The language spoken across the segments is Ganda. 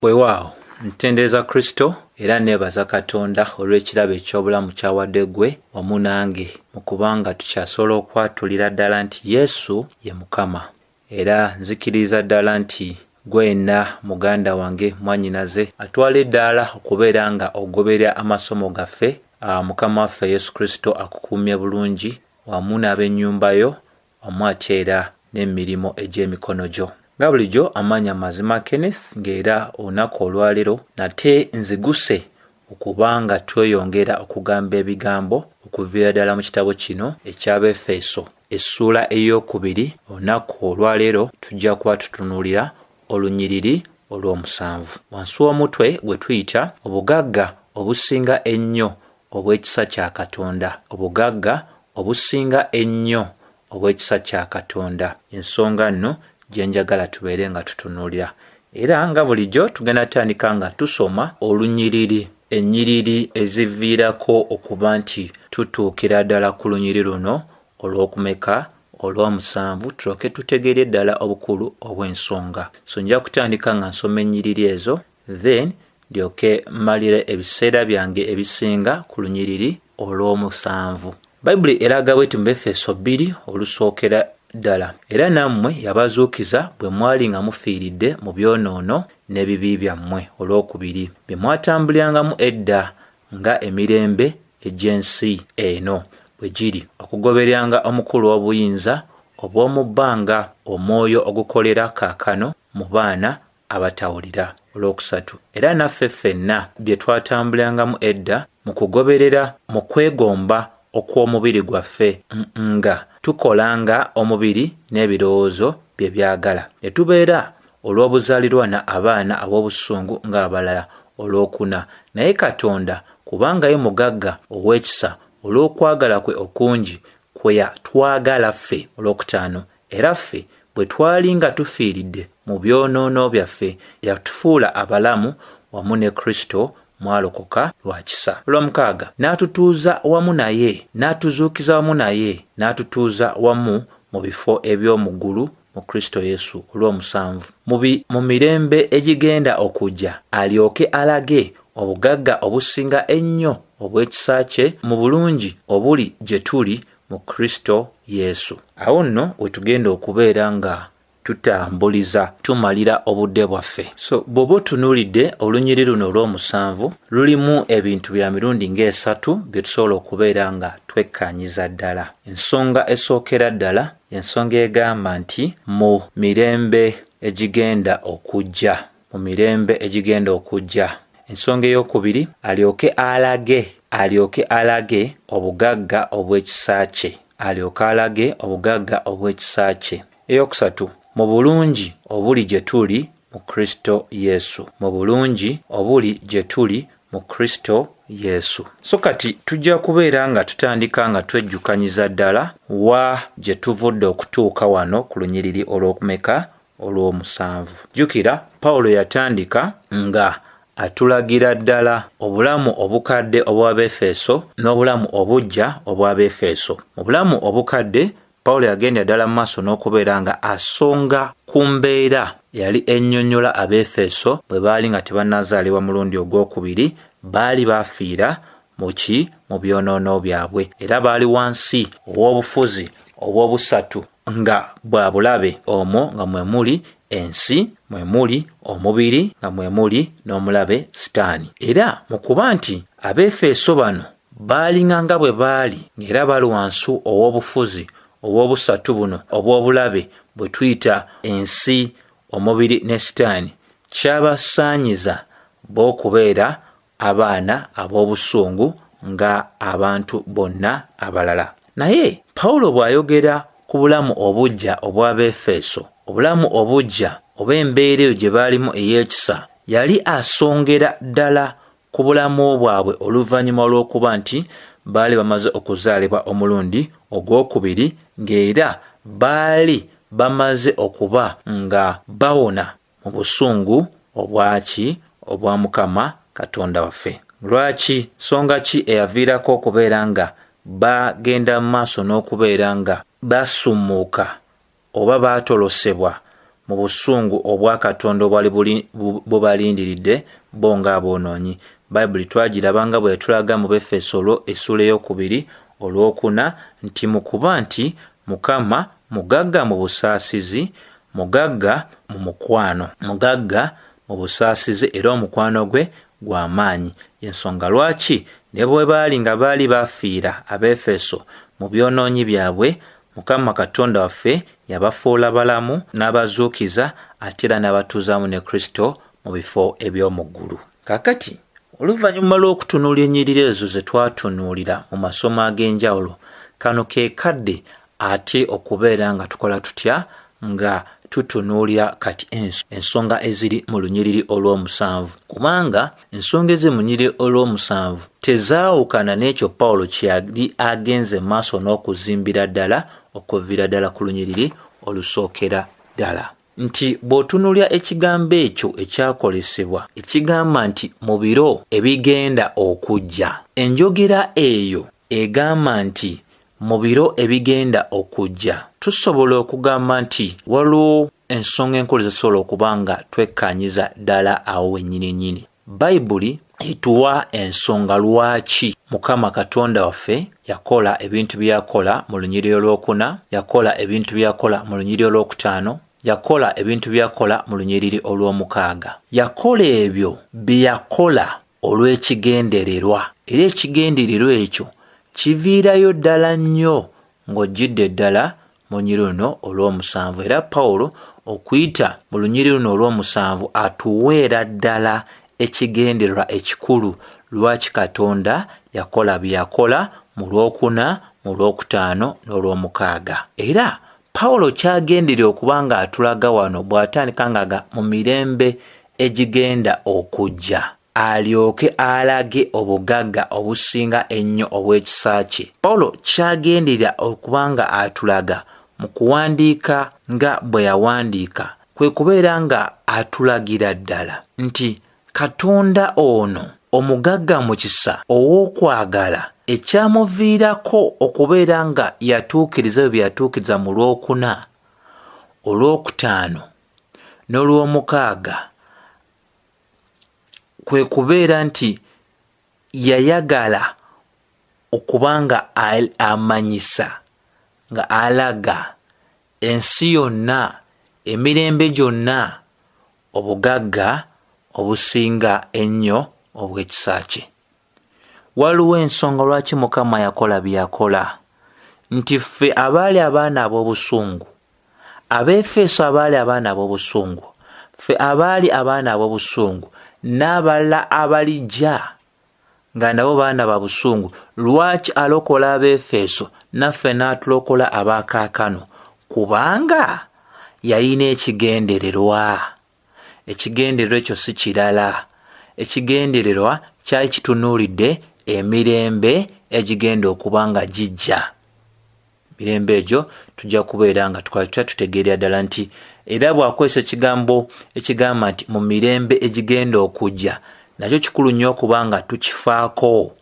Weewaawo ntendereza Kristo era neebaza Katonda olw'ekirabo eky'obulamu ky'awadde ggwe wamu nange mu kubanga tukyasobola okwatulira ddala nti Yesu ye Mukama, era nzikiriza ddala nti gwenna muganda wange mwannyinaze atwala eddaala okubeera nga ogoberera amasomo gaffe. Mukama waffe Yesu Kristo akukuumye bulungi wamu n'ab'ennyumba yo wamu ate era n'emirimu egy'emikono gyo. Nga bulijjo amanya mazima Kenneth ng'era olunaku olwaleero nate nziguse okubanga tweyongera okugamba ebigambo okuviira ddala mu kitabo kino eky'Abefeso essuula ey'okubiri. Olunaku olwaleero tujja kuba tutunuulira olunyiriri olw'omusanvu. Wansi w'omutwe gwe tuyita obugagga obusinga ennyo obw'ekisa kya Katonda. Obugagga obusinga ennyo obw'ekisa kya Katonda. Ensonga nno gye njagala tubeere nga tutunuulira. Era nga bulijjo tugenda tutandika nga tusoma olunyiriri. Ennyiriri eziviirako okuba nti tutuukira ddala ku lunyiriri luno olw'okumeka olw'omusanvu tulyoke tutegeere ddala obukulu obw'ensonga. So nja kutandika nga nsoma ennyiriri ezo, then ndyoke mmalire ebiseera byange ebisinga ku lunyiriri olw'omusanvu. Bayibuli eraga bw'eti mu Efeso 2 olusookera ddala. Era nammwe yabazuukiza bwe mwali nga mufiiridde mu byonoono n'ebibi byammwe olw'okubiri bye mwatambulirangamu edda nga emirembe egy'ensi eno bwe giri, okugobereranga omukulu w'obuyinza obw'omu bbanga, omwoyo ogukolera kaakano mu baana abatawulira. Olwokusatu, era naffe ffenna bye twatambulirangamu edda mu kugoberera mu kwegomba okw'omubiri gwaffe nga tukolanga omubiri n'ebirowoozo bye byagala, ne tubeera olw'obuzaalirwana abaana ab'obusungu ng'abalala. Olwokuna, naye Katonda kubanga ye mugagga ow'ekisa olw'okwagala kwe okungi kwe yatwagala ffe. Olwokutaano, era ffe bwe twali nga tufiiridde mu byonoono byaffe yatufuula abalamu wamu ne Kristo, mwalokoka lwa kisa. Olw'omukaaga, n'atutuuza wamu naye, n'atuzuukiza wamu naye, n'atutuuza wamu mu bifo eby'omu ggulu mu Kristo Yesu. Olw'omusanvu, mu mirembe egigenda okujja alyoke alage obugagga obusinga ennyo obw'ekisa kye mu bulungi obuli gye tuli mu Kristo Yesu. Awo nno we tugenda okubeera nga tutambuliza tumalira obudde bwaffe. So bw'oba otunuulidde olunyiriri luno olw'omusanvu lulimu ebintu bya mirundi ng'esatu bye tusobola okubeera nga twekkaanyiza ddala. Ensonga esookera ddala, ensonga egamba nti mu mirembe egigenda okujja, mu mirembe egigenda okujja. Ensonga ey'okubiri, alyoke alage obugagga obw'ekisa kye, alyoke alage obugagga obw'ekisa kye. Eyokusatu, mu bulungi obuli gye tuli mu Kristo Yesu, mu bulungi obuli gye tuli mu Kristo Yesu. So kati tujja kubeera nga tutandika nga twejjukanyiza ddala wa gye tuvudde okutuuka wano ku lunyiriri olw'okumeka olw'omusanvu. Jjukira Pawulo yatandika nga atulagira ddala obulamu obukadde obw'Abefeso n'obulamu obujja obw'Abefeso. Mu bulamu obukadde Pawulo yagenda ddala mu maaso n'okubeera nga asonga ku mbeera yali ennyonnyola Abefeso bwe baali nga tebannazaalibwa mulundi ogwokubiri, baali baafiira mu byonoono byabwe, era baali wansi ow'obufuzi obw'obusatu nga bwa bulabe, omwo nga mwe muli ensi, mwe muli omubiri, nga mwe muli n'omulabe Sitaani. Era mu kuba nti Abefeso bano baalinga nga bwe baali ng'era bali wansi ow'obufuzi obw'obusatu buno obw'obulabe bwe tuyita ensi, omubiri ne Sitaani, kyabasaanyiza b'okubeera abaana ab'obusungu nga abantu bonna abalala. Naye Pawulo bw'ayogera ku bulamu obujja obw'Abefeso, obulamu obujja oba embeera eyo gye baalimu ey'ekisa, yali asongera ddala ku bulamu bwabwe oluvannyuma lw'okuba nti baali bamaze okuzaalibwa omulundi ogwokubiri, ng'era baali bamaze okuba nga bawona mu busungu obwa Mukama Katonda waffe. Lwaki? Nsonga ki eyaviirako okubeera nga bagenda mu maaso n'okubeera nga basummuuka oba baatolosebwa mu busungu obwa Katonda obwali bubalindiridde bo ng'aboonoonyi. Bayibuli twagiraba nga bwe yatulaga mu Befeso essula ey'okubiri olwokuna nti mu kuba nti Mukama mugagga mu busaasizi, mugagga mu mukwano, mugagga mu busaasizi era omukwano gwe gw'amaanyi. Ensonga lwaki ne bwe baali nga baali bafiira Abefeso mu byonoonyi byabwe, Mukama Katonda waffe yabafuula balamu n'abazuukiza ate era n'abatuuzaamu ne Kristo mu bifo eby'omu ggulu. Kaakati oluvannyuma lw'okutunuulira ennyiriri ezo ze twatunuulira mu masomo ag'enjawulo, kano ke kadde ate okubeera nga tukola tutya nga tutunuulira kati ensonga eziri mu lunyiriri olw'omusanvu, kubanga ensonga eziri mu lunyiriri olw'omusanvu tezaawukana n'ekyo Pawulo kye yali agenze maaso n'okuzimbira ddala okuviira ddala ku lunyiriri olusookera ddala. Nti bw'otunuulira ekigambo ekyo ekyakolesebwa ekigamba nti mu biro ebigenda okujja, enjogera eyo egamba nti mu biro ebigenda okujja, tusobola okugamba nti waliwo ensonga enkulu zetusobola okuba nga twekkaanyiza ddala awo wennyini. Bayibuli etuwa ensonga lwaki Mukama Katonda waffe yakola ebintu bye yakola mu lunyiriri olwokuna, yakola ebintu bye yakola mu lunyiriri olwokutaano, yakola ebintu bye yakola mu lunyiriri olw'omukaaga. Yakola ebyo bye yakola olw'ekigendererwa, era ekigendererwa ekyo kiviirayo ddala nnyo ng'ojjidde ddala mu lunyiriri luno olw'omusanvu. Era Pawulo okuyita mu lunyiriri luno olw'omusanvu atuweera ddala ekigendererwa ekikulu lwaki Katonda yakola bye yakola mu lwokuna, mu lwokutaano n'olw'omukaaga. Era Pawulo kyagenderera okuba nga atulaga wano bw'atandika nga mu mirembe egigenda okujja alyoke alage obugagga obusinga ennyo obw'ekisa kye. Pawulo kyagenderera okuba nga atulaga mu kuwandiika nga bwe yawandiika kwe kubeera nga atulagira ddala nti Katonda ono omugagga mu kisa ow'okwagala ekyamuviirako okubeera nga yatuukiriza bye yatuukiriza mu lwokuna, olwokutaano n'olw'omukaaga kwe kubeera nti yayagala okuba nga amanyisa nga alaga ensi yonna, emirembe gyonna obugagga obusinga ennyo obw'ekisa kye. Waliwo ensonga lwaki Mukama yakola bye yakola, nti ffe abaali abaana ab'obusungu, Abefeso abaali abaana ab'obusungu, ffe abaali abaana ab'obusungu n'abalala abalijja nga nabo baana ba busungu, lwaki alokola Abefeso naffe n'atulokola abaakaakano? Kubanga yalina ekigendererwa. Ekigendererwa ekyo si kirala. Ekigendererwa kyali kitunuulidde emirembe egigenda okuba nga gijja. Emirembe egyo tujja kubeera nga tutegeerera ddala nti era bw'akozesa ekigambo ekigamba nti mu mirembe egigenda okujja, nakyo kikulu nnyo okuba nga tukifaako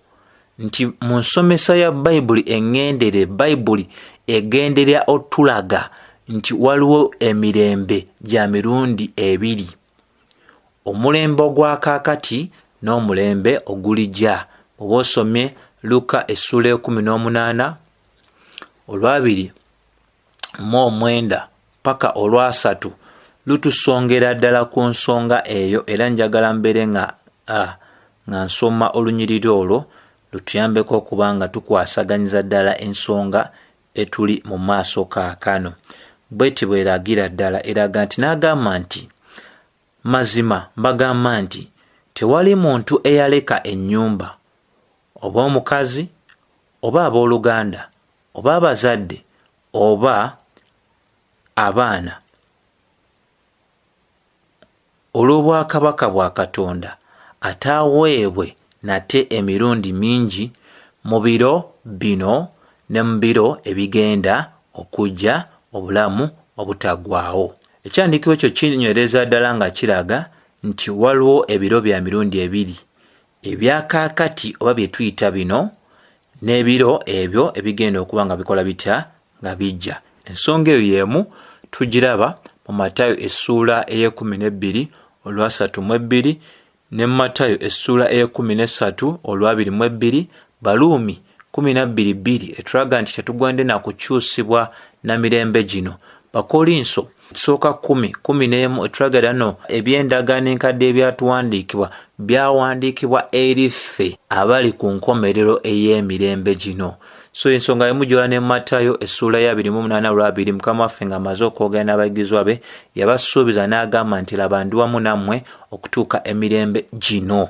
nti mu nsomesa ya Bayibuli eŋŋendere, Bayibuli egenderera otulaga nti waliwo emirembe gya mirundi ebiri, omulembe ogwa kaakati n'omulembe ogulijja. Oba osomye Luka essula 18 olwa29 paka olwa3 lutusongera ddala ku nsonga eyo, era njagala mbeere nga nsoma olunyiriri olwo lutuyambeko okuba nga tukwasaganyiza ddala ensonga etuli mu maaso kaakano. Bw'eti bw'eragira ddala, eraga nti n'agamba nti mazima mbagamba nti tewali muntu eyaleka ennyumba, oba omukazi, oba abooluganda, oba abazadde, oba abaana, olw'obwakabaka bwa Katonda ataaweebwe nate emirundi mingi mu biro bino ne mu biro ebigenda okujja, obulamu obutaggwaawo. Ekyandiikibwa ekyo kinywereza ddala nga kiraga nti waliwo ebiro bya mirundi ebiri, ebyakaakati oba bye tuyita bino, n'ebiro ebyo ebigenda okuba nga bikola bitya nga bijja. Ensonga eyo y'emu tugiraba mu Matayo essula ey'12 olwa 3:2 ne Matayo essula ey'13 olwa 22, Baluumi 12:2 etulaga nti tetugwande na kukyusibwa na mirembe gino. Bakolinso kisooka 10:11 etulaga dano eby'endagaano enkadde ebyatuwandiikibwa byawandiikibwa eri ffe abali ku nkomerero ey'emirembe gino. So ensonga emu gy'ola ne Matayo essula ya 28:2 Mukama waffe ng'amaze okwogera n'abayigirizwa be yabasuubiza n'agamba nti laba ndi wamu nammwe okutuuka emirembe gino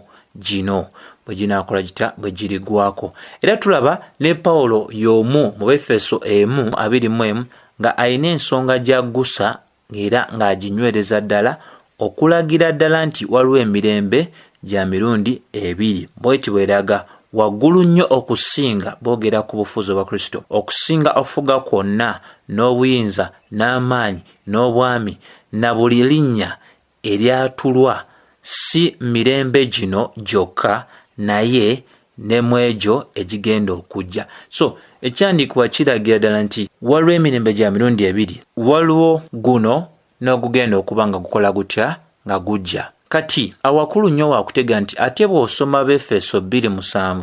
bwe ginaakola gita bwe girigwako. Era tulaba ne Pawulo y'omu mu Befeso 1:21 nga alina ensonga gy'aggusa era ng'aginywereza ddala okulagira ddala nti waliwo emirembe gya mirundi 2 bw'eti bweraga waggulu nnyo okusinga boogera ku bufuzi bwa Kristo, okusinga ofuga kwonna n'obuyinza n'amaanyi n'obwami na buli linnya eryatulwa si mirembe gino gyokka naye ne mu egyo egigenda okujja. So ekyandiikibwa kiragira ddala nti waliwo emirembe gya mirundi 2, waliwo guno n'ogugenda okuba nga gukola gutya nga gujja. Kati awakulu nnyo wakutega nti ate bw'osoma Befeso 2:7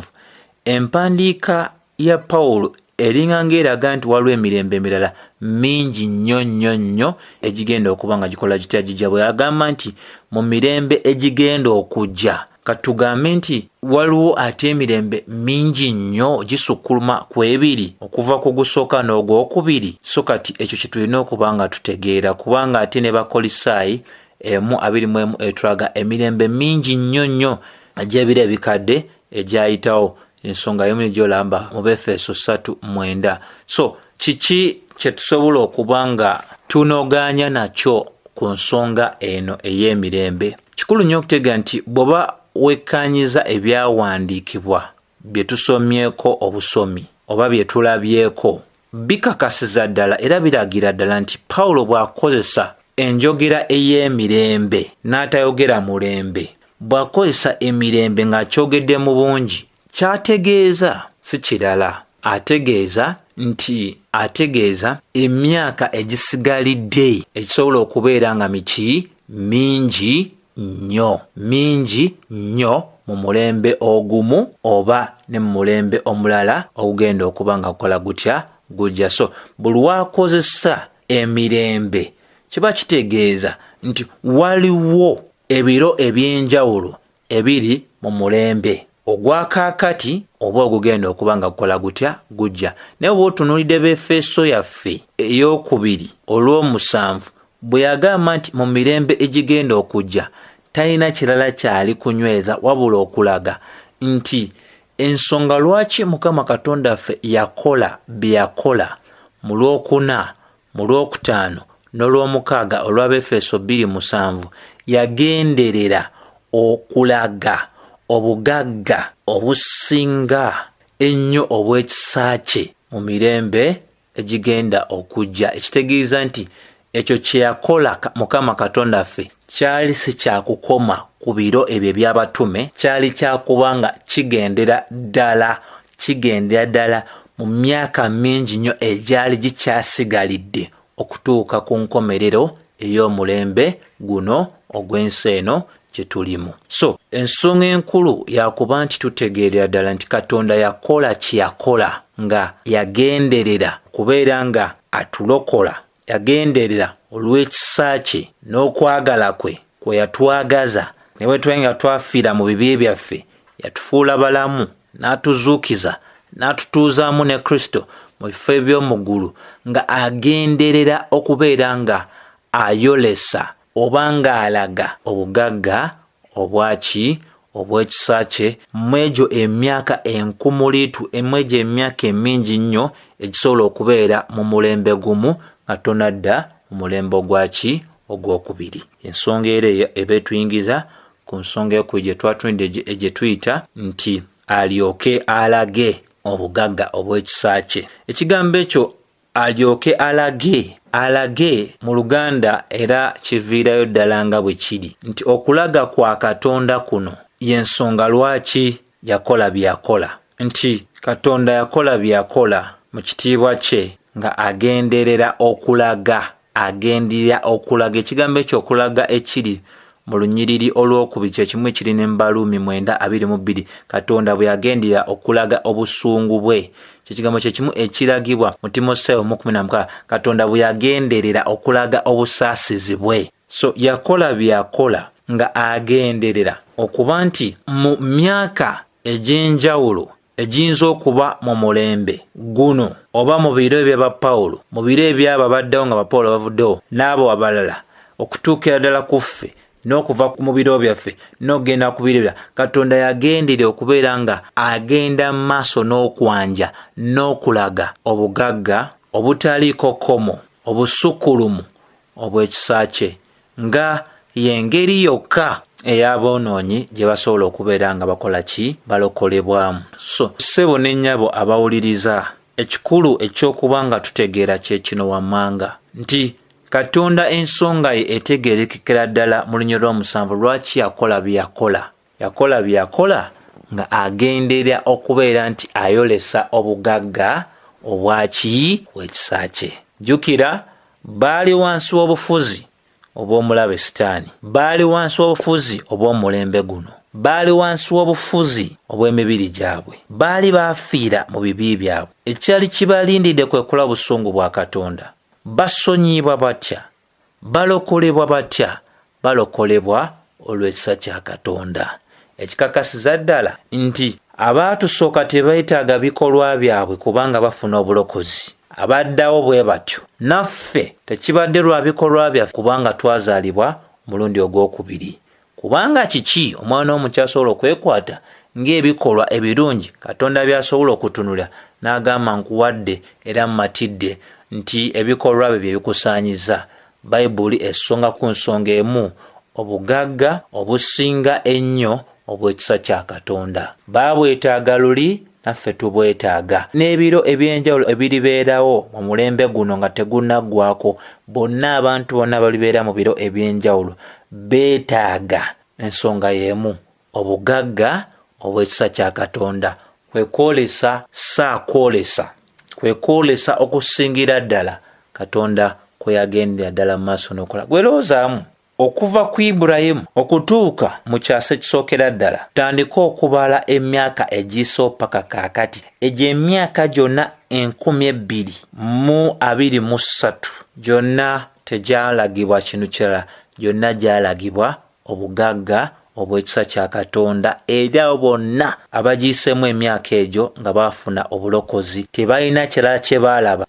empandiika ya Pawulo eringa ng'eraga nti waliwo emirembe emirala mingi nnyo egigenda okuba nga gikola gitya gijja, bwe yagamba nti mu mirembe egigenda okujja. Katugambe nti waliwo ate emirembe mingi nnyo gisukkuluma ku 2 okuva ku gusooka n'ogwokubiri. So kati ekyo kye tulina okuba nga tutegeera, kubanga ate ne Bakolisaayi 1:21 etulaga emirembe mingi nnyo egy'ebiro ebikadde egyayitawo. Ensonga y'emu gy'olamba mu Befeso 3:9. So kiki kye tusobola okuba nga tunogaanya nakyo ku nsonga eno ey'emirembe? Kikulu nnyo okutega nti bw'oba wekkaanyiza ebyawandiikibwa bye tusomyeko obusomi oba bye tulabyeko, bikakasiza ddala era biragira ddala nti Pawulo bw'akozesa enjogera ey'emirembe n'atayogera mulembe, bw'akozesa emirembe ng'akyogedde mu bungi, ky'ategeeza si kirala. Ategeeza emyaka egisigalidde ekisobola okubeera nga mingi nnyo mu mulembe ogumu oba ne mu mulembe omulala ogugenda okuba nga gukola gutya gujja. So buli wakozesa emirembe kiba kitegeeza nti waliwo ebiro eby'enjawulo ebiri mu mulembe ogwakaakati oba ogugenda okuba nga gukola gutya gujja. Naye bwe otunuulidde Befeso yaffe ey'okubiri olw'omusanvu bwe yagamba nti mu mirembe egigenda okujja talina kirala kyali kunyweza wabula okulaga nti ensonga lwaki Mukama Katonda waffe yakola bye yakola mu Lwokuna, mu Lwokutaano n'Olwomukaaga olwa Befeso 2:7 yagenderera okulaga obugagga obusinga ennyo obw'ekisa kye mu mirembe egigenda okujja. Ekitegeeza nti ekyo kye yakola Mukama Katonda waffe kyali si kyakukoma ku biro ebyo eby'abatume, kyali kyakubanga kigendera ddala mu myaka mingi nnyo egyali gikyasigalidde okutuuka ku nkomerero ey'omulembe guno ogw'ensi eno gye tulimu. So ensonga enkulu yakuba nti tutegeerera ddala nti Katonda yakola kye yakola nga yagenderera kubeera nga atulokola, yagenderera olw'ekisa kye n'okwagala kwe yatwagaza ne bwe tuba nga twafiira mu bibi byaffe yatufuula balamu n'atuzuukiza n'atutuuzaamu ne Kristo mu bifo eby'omu ggulu, nga agenderera okubeera nga ayolesa oba ng'alaga obugagga obw'ekisa kye mu egyo emyaka enkumuliitu, mu egyo emyaka emingi nnyo egisobola okubeera mu mulembe gumu nga tonadda mu mulembe ogwokubiri. Ensonga era eba etuyingiza ku nsonga eyo gye twatulidde gye tuyita nti alyoke alage obugagga obw'ekisa kye. Ekigambo ekyo alyoke alage mu Luganda era kiviirayo ddala nga bwe kiri nti okulaga kwa Katonda kuno y'ensonga lwaki yakola byakola, nti Katonda yakola byakola mu kitiibwa kye nga agenderera okulaga agendirira okulaga. Ekigambo ekyo okulaga ekiri mu lunyiriri olwokubiri kye kimu ekiri ne Baluumi 9:22. Katonda bwe yagendirira okulaga obusungu bwe. Ekigambo kye kimu ekiragibwa mu Timoseewo 1:16. Katonda bwe yagenderera okulaga obusaasizi bwe. So yakola byakola nga agenderera okuba nti mu myaka egy'enjawulo ejiyinza okuba mu mulembe guno oba mu biro ebyaba Pawulo, mu biro ebyabo abaddewo nga Bapawulo bavuddewo n'abo abalala, okutuukira ddala ku ffe n'okuva mu biro byaffe n'okugenda ku biro bya Katonda yagenderera okubeera nga agenda mu maaso n'okwanja n'okulaga obugagga obutaliiko kkomo, obusukkulumu obw'ekisa kye, nga y'engeri yokka ey'aboonoonyi gye basobola okubeera nga bakola ki? Balokolebwamu. So ssebo ne nnyabo abawuliriza, ekikulu ekyokuba nga tutegeera kye kino wammanga nti Katonda ensonga ye etegeerekekera ddala mu lunyiriri lw'omusanvu lwaki yakola byakola. Yakola byakola nga agenderera okubeera nti ayolesa obugagga obwaki? Bw'ekisa kye. Jjukira, baali wansi w'obufuzi obw'omulabe Sitaani, baali wansi w'obufuzi obw'omulembe guno, baali wansi w'obufuzi obw'emibiri gyabwe, baali baafiira mu bibi byabwe. Ekyali kibalindidde kwe kulaba busungu bwa Katonda. Basonyiyibwa batya? Balokolebwa batya? Balokolebwa olw'ekisa kya Katonda. Ekikakasiza ddala nti abaatusooka tebeetaaga bikolwa byabwe kubanga bafuna obulokozi. Abaddawo bwe batyo. Naffe tekibadde lwa bikolwa byaffe kubanga twazaalibwa mulundi ogwokubiri. Kubanga kiki omwana omukyala asobola okwekwata ng'ebikolwa ebirungi Katonda by'asobola okutunulira n'agamba nkuwadde era mmatidde nti ebikolwa bye bikusaanyiza. Bayibuli essonga ku nsonga emu, obugagga obusinga ennyo obw'ekisa kya Katonda. Baabwetaaga luli, naffe tubwetaaga. N'ebiro eby'enjawulo ebiribeerawo mu mulembe guno nga tegunnaggwako, bonna abantu bonna balibeera mu biro eby'enjawulo beetaaga ensonga y'emu, obugagga obw'ekisa kya Katonda. Kwe kwolesa kwolesa, kwe kwolesa okusingira ddala Katonda kwe yagendera ddala mu maaso n'okola. Gwerowozaamu okuva ku Ibulayimu okutuuka mu kyasa ekisookera ddala, tandika okubala emyaka egiiso paka kaakati, egyo emyaka gyonna 2023 gyonna tegyalagibwa kintu kirala, gyonna gyalagibwa obugagga obw'ekisa kya Katonda. Eri abo bonna abagiisemu emyaka egyo nga baafuna obulokozi, tebalina kirala kye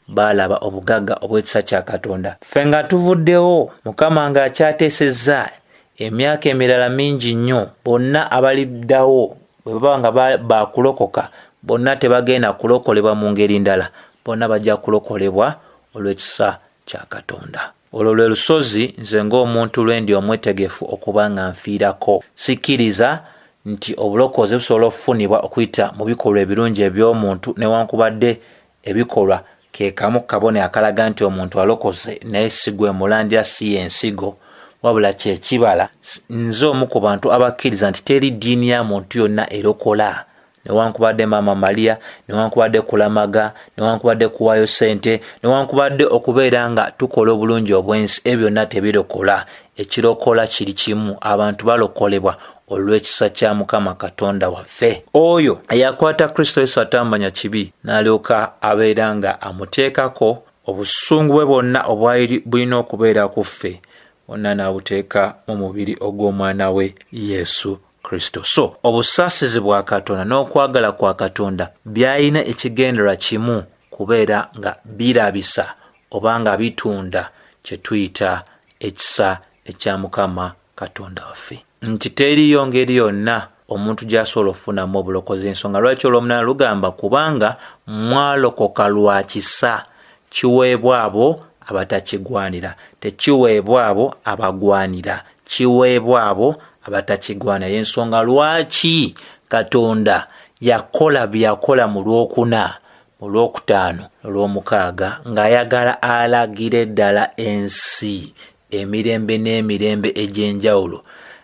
baalaba obugagga obw'ekisa kya Katonda. Ffe nga tuvuddewo, Mukama ng'akyateesezza emyaka emirala mingi nnyo, bonna abaliddawo bwe baba nga baakulokoka, bonna tebagenda kulokolebwa mu ngeri ndala, bonna bajja kulokolebwa olw'ekisa kya Katonda. Olwo lwe lusozi nze ng'omuntu lwendi omwetegefu okuba nga nfiirako. Sikkiriza nti obulokozi busobola okufunibwa okuyita mu bikolwa ebirungi eby'omuntu newankubadde ebikolwa ke kamu kabone akalaga nti omuntu alokoze naye si gwe mulandira, si y'ensigo, wabula kye kibala. Nze omu ku bantu abakkiriza nti teri ddiini ya muntu yonna erokola, newankubadde Maama Maria, newankubadde kulamaga, newankubadde kuwaayo ssente, newankubadde okubeera nga tukola obulungi obw'ensi, ebyo byonna tebirokola. Ekirokola kiri kimu, abantu balokolebwa olw'ekisa kya Mukama Katonda waffe. Oyo eyakwata Kristo Yesu atambanya kibi n'alyoka abeera nga amuteekako obusungu bwe bwonna obwali bulina okubeera ku ffe, bwonna n'abuteeka mu mubiri ogw'omwana we Yesu Kristo. So obusaasizi bwa Katonda n'okwagala kwa Katonda byalina ekigendererwa kimu, kubeera nga birabisa oba nga bitunda kye tuyita ekisa ekya Mukama Katonda waffe. Nti teriyo ngeri yonna omuntu gy'asobola okufunamu obulokozi. Ensonga lwaki olw'omunaana lugamba kubanga mwalokoka lwa kisa, kiweebwa abo abatakigwanira, tekiweebwa abo abagwanira, kiweebwa abo abatakigwanira. Y'ensonga lwaki Katonda yakola byakola mu Lwokuna, mu Lwokutaano, Olwomukaaga ng'ayagala alagire ddala ensi emirembe n'emirembe egy'enjawulo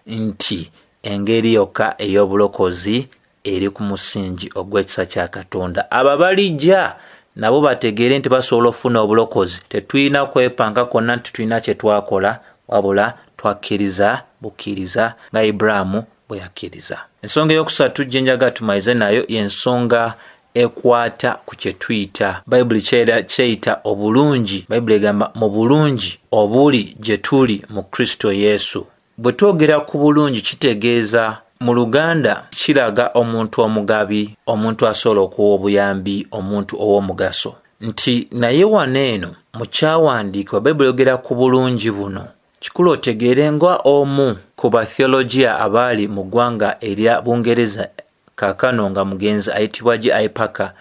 nti engeri yokka ey'obulokozi eri ku musingi ogw'ekisa kya Katonda. Abo balijja nabo bategeere nti basobola okufuna obulokozi. Tetulina kwepanga konna nti tulina kye twakola, wabula twakkiriza bukkiriza nga Ibulaamu bwe yakkiriza. Ensonga eyokusatu gye njaga tumayize nayo y'ensonga ekwata ku kye tuyita Bayibuli kyeyita obulungi. Bayibuli egamba mu bulungi obuli gye tuli mu Kristo Yesu. Bwe twogera ku bulungi kitegeeza mu Luganda kiraga omuntu omugabi, omuntu asobola okuwa obuyambi, omuntu ow'omugaso. Nti naye wano eno mu kyawandiikibwa Bayibuli yogera ku bulungi buno. Kikulu otegeere nga omu ku batheologia abaali mu ggwanga erya Bungereza kaakano nga mugenzi ayitibwa G.I. Packer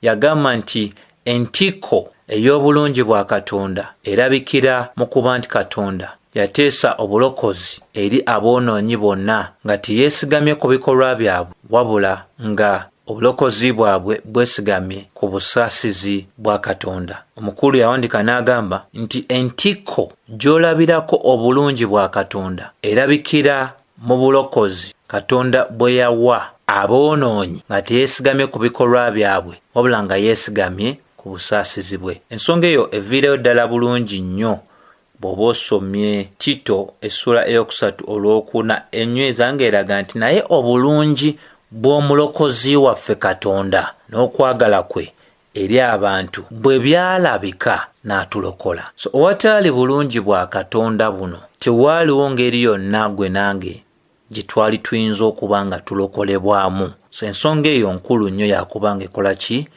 yagamba nti entikko ey'obulungi bwa Katonda erabikira mu kuba nti Katonda yateesa obulokozi eri aboonoonyi bonna nga teyeesigamye ku bikolwa byabwe, wabula nga obulokozi bwabwe bwesigamye ku busaasizi bwa Katonda. Omukulu yawandika n'agamba nti entikko gy'olabirako obulungi bwa Katonda erabikira mu bulokozi Katonda bwe yawa aboonoonyi nga teyeesigamye ku bikolwa byabwe, wabula nga yeesigamye ku busaasizi bwe. Ensonga eyo eviireyo ddala bulungi nnyo bw'oba osomye Tito essula eyokusatu olwokuna enyweza ng'eraga nti naye obulungi bw'omulokozi waffe Katonda n'okwagala kwe eri abantu bwe byalabika n'atulokola. So owataali bulungi bwa Katonda buno tewaaliwo ngeri yonna gwe nange gye twali tuyinza okuba nga tulokolebwamu. So ensonga eyo nkulu nnyo yakuba ng'ekola ki?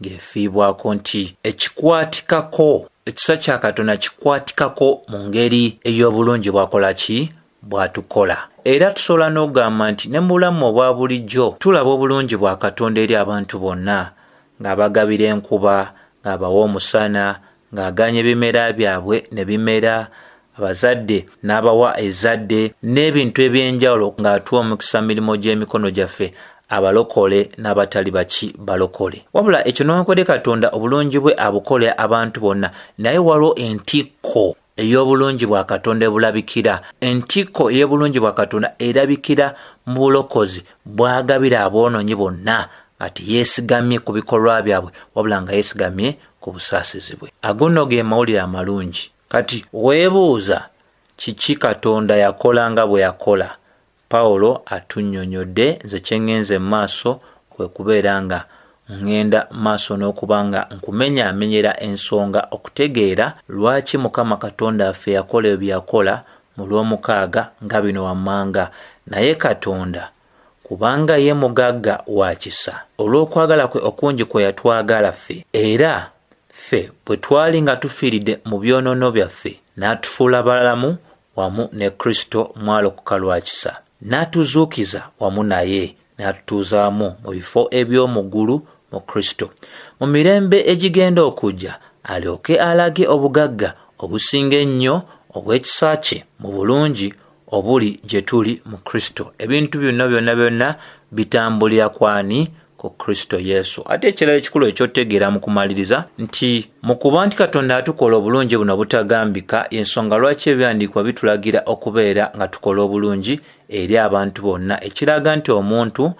Ng'efiibwako nti ekikwatikako, ekisa kya Katonda kikwatikako mu ngeri ey'obulungi bwakola ki? Bwatukola. Era tusobola n'okugamba nti ne mu bulamu obwa bulijjo tulaba obulungi bwa Katonda eri abantu bonna, ng'abagabira enkuba, ng'abawa omusana, ng'aganya ebimera byabwe ne bimera, abazadde n'abawa ezzadde, n'ebintu eby'enjawulo ng'atuwa omukisa mirimo gy'emikono gyaffe, abalokole n'abatali baki balokole. Wabula ekyo newankubadde Katonda obulungi bwe abukole abantu bonna, naye waliwo entikko ey'obulungi bwa Katonda ebulabikira. Entikko ey'obulungi bwa Katonda erabikira mu bulokozi bw'agabira aboonoonyi bonna nga teyeesigamye ku bikolwa byabwe, wabula nga yeesigamye ku busaasizi bwe. Ago nno ge mawulire amalungi. Kati weebuuza kiki Katonda yakola nga bwe yakola? Pawulo atunnyonnyodde, nze kye ŋŋenze mu maaso kwe kubeera nga ngenda maaso n'okuba nga nkumenyaamenyera ensonga okutegeera lwaki Mukama Katonda waffe yakola ebyo yakola mu Lwomukaaga nga bino wammanga. Naye Katonda kubanga ye mugagga wa kisa, olw'okwagala kwe okungi kwe yatwagala ffe, era ffe bwe twali nga tufiiridde mu byonoono byaffe n'atufuula balamu wamu ne Kristo mwalokoka lwa kisa, n'atuzuukiza wamu naye n'atutuuzaamu mu bifo eby'omu ggulu mu Kristo, mu mirembe egigenda okujja alyoke alage obugagga obusinga ennyo obw'ekisa kye mu bulungi obuli gye tuli mu Kristo. Ebintu byonna bitambulira kwani? Ku Kristo Yesu. Ate ekirala ekikulu ekyotegeera mu kumaliriza nti mu kuba nti Katonda atukola obulungi buno butagambika, y'ensonga lwaki ebyandiikibwa bitulagira okubeera nga tukola obulungi eri abantu bonna, ekiraga nti omuntu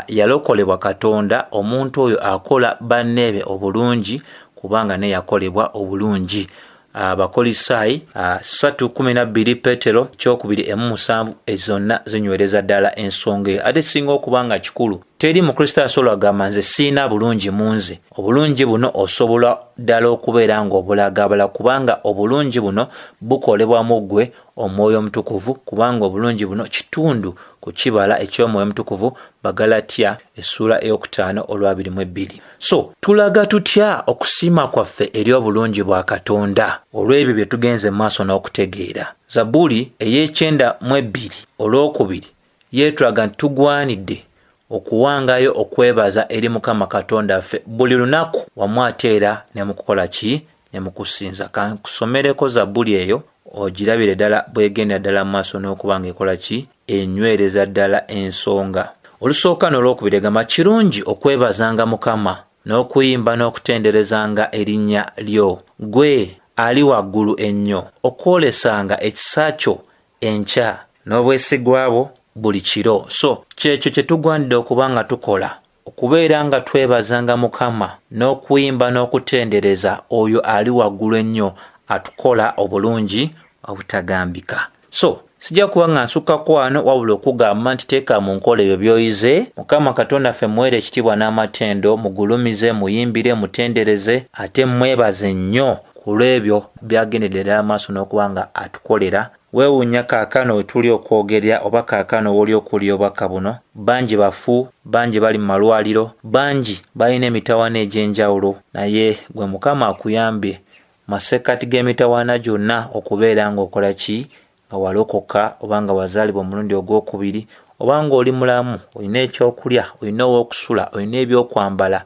yalokolebwa Katonda, omuntu oyo akola banneebe obulungi kubanga ne yakolebwa obulungi. Abakolisaayi 3:12 Petero 2:7 ezonna zinywereza ddala ensonga eyo. Ate singa okuba nga kikulu, teri mu Kristo asobola agamba nze siina bulungi mu nze. Obulungi buno osobola ddala okubeera ng'obulagabala, kubanga obulungi buno bukolebwa mu ggwe Omwoyo Omutukuvu, kubanga obulungi buno kitundu ku kibala eky'Omwoyo Omutukuvu, Bagalatia essula 5:22. So tulaga tutya okusiima kwaffe eri obulungi bwa Katonda olw'ebyo bye tugenze mu maaso n'okutegeera? Zabbuli 9:2 olwokubiri yeetulaga nti tugwanidde okuwangayo okwebaza eri Mukama Katonda waffe buli lunaku, wamu ate era ne mu kukola ki? Ne mu kusinza. Kankusomereko Zabbuli eyo ogirabire ddala bwegenda ddala mu maaso n'okuba ng'ekola ki? Enywereza ddala ensonga. Olusooka n'olwokubiri egamba kirungi okwebazanga Mukama n'okuyimba n'okutenderezanga erinnya lyo, gwe ali waggulu ennyo, okwolesanga ekisa kyo enkya n'obwesigwa bwo buli kiro. So kyekyo kye tugwanidde okuba nga tukola okubeera nga twebazanga Mukama n'okuyimba n'okutendereza oyo ali waggulu ennyo atukola obulungi obutagambika. So sijja kuba nga nsukako wano wabula okugamba nti teeka mu nkola ebyo by'oyize. Mukama Katonda ffe muweere ekitiibwa n'amatendo, mugulumize, muyimbire, mutendereze, ate mwebaze nnyo ku lw'ebyo byagenderera amaaso n'okuba nga atukolera. Weewuunya kaakano we tuli okwogerya oba kaakano w'oli okulya obubaka buno. Bangi bafu, bangi bali mu malwaliro, bangi balina emitawaana egy'enjawulo, naye gwe Mukama akuyambye masekkati g'emitawaana gyonna okubeera ng'okola ki? Nga walokoka oba nga wazaalibwa omulundi ogwokubiri, oba ng'oli mulamu, olina ekyokulya, olina ow'okusula, olina ebyokwambala,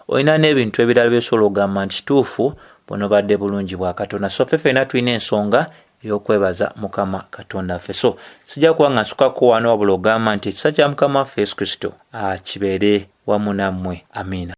olina n'ebintu ebirala by'osobola okugamba nti kituufu buno badde bulungi bwa Katonda. So ffe ffenna tulina ensonga ey'okwebaza Mukama Katonda waffe. So sijja kuba nga nsukako wano wabula ogamba nti ekisa kya Mukama waffe Yesu Kristo kibeere wamu nammwe. Amiina.